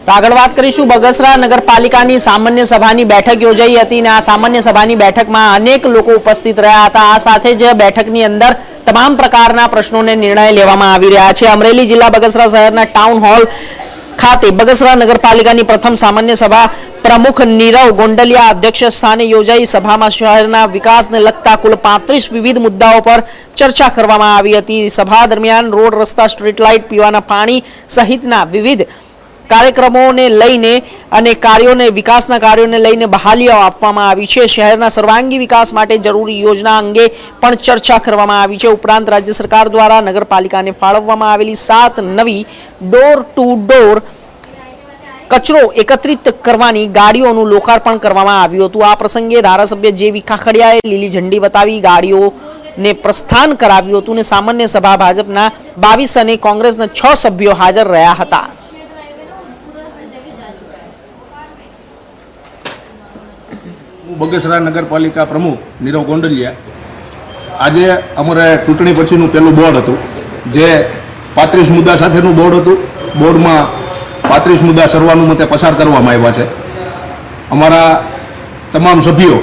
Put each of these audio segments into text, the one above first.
તો આગળ વાત કરીશું બગસરા નગરપાલિકાની સામાન્ય સભાની બેઠક યોજાઈ હતી અને આ સામાન્ય સભાની બેઠકમાં અનેક લોકો ઉપસ્થિત રહ્યા હતા। આ સાથે જ બેઠકની અંદર તમામ પ્રકારના પ્રશ્નોને નિર્ણય લેવામાં આવી રહ્યા છે। અમરેલી જિલ્લા બગસરા શહેરના ટાઉન હોલ ખાતે બગસરા નગરપાલિકાની પ્રથમ સામાન્ય સભા प्रमुख नीरव गोंडलिया अध्यक्ष स्थाने योजाई। सभाમાં શહેરના વિકાસને લગતા કુલ 35 વિવિધ મુદ્દાઓ પર ચર્ચા કરવામાં આવી હતી। સભા દરમિયાન રોડ રસ્તા સ્ટ્રીટ લાઇટ પીવાના પાણી સહિતના વિવિધ કાર્યક્રમોને લઈને અને કાર્યોને વિકાસના કાર્યોને લઈને બહાલીઓ આપવામાં આવી છે। શહેરના સર્વાંગી વિકાસ માટે જરૂરી યોજના અંગે પણ ચર્ચા કરવામાં આવી છે। ઉપરાંત રાજ્ય સરકાર દ્વારા નગરપાલિકાને ફાળવવામાં આવેલી 7 નવી ડોર ટુ ડોર कचरो एकत्रित करवानी गाड़ीओनुं लोकार्पण करवामां आव्युं हतुं। आ प्रसंगे धारासभ्य जे.वी. काकडियाए लीली झंडी बतावी गाड़ीओने प्रस्थान कराव्युं हतुं ने सामान्य सभा भाजपना 22 અને કોંગ્રેસના 6 સભ્યો હાજર રહ્યા હતા। बगसरा नगरपालिका प्रमुख नीरव गोंडलिया आज अमरे चूंटणी पछीनुं पहेलुं बोर्ड हतुं जे 35 मुद्दा साथेनुं बोर्ड हतुं। बोर्ड में 35 मुद्दा सर्वानुमते पसार करवामां आव्या छे। अमारा तमाम सभ्यों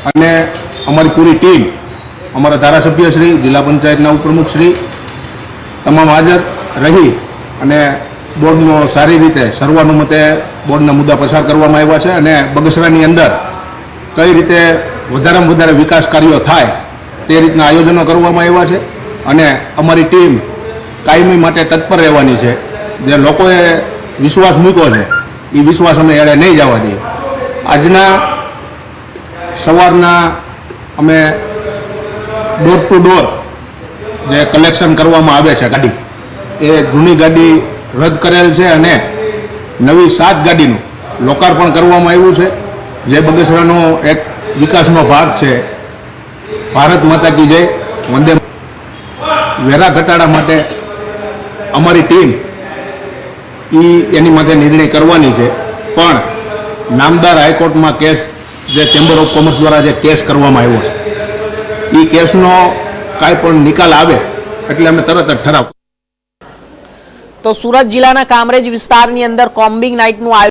अने अमारी पूरी टीम अमारा धारासभ्यश्री जिला पंचायतना उपप्रमुखश्री तमाम हाजर रही अने बोर्डनो सारी रीते सर्वानुमते बोर्डना मुद्दा पसार करवामां आव्या छे अने बगसरानी अंदर कई रीते वधारेमां वधारे विकास कार्यो थाय ते रीतना आयोजनो करवामां आव्या छे अने अमारी टीम कायमी माटे तत्पर रहेवानी छे। जे लोकोए विश्वास मूक्यो है ये विश्वास अमे एड़े नहीं जवा दीए। आजना सवारना अमे डोर टू डोर जे कलेक्शन करवामां आवे छे गाड़ी ए जूनी गाड़ी रद्द करेल छे अने नवी 7 गाड़ीनुं लोकार्पण करवामां आव्युं छे जे बगसरानो एक विकासनो भाग छे। भारत माता की जय वंदे। वेरा घटाड़ा माटे अमारी टीम एनी माटे निर्णय करवानी छे पण नामदार हाईकोर्ट में case J chamber of commerce द्वारा जे केस करवामां आव्यो छे ई केसनो काई पण निकाल आवे एटले अमे तरत ज ठराव। तो सूरत जिल्लाना कामरेज विस्तारनी अंदर कॉम्बिंग नाइटनुं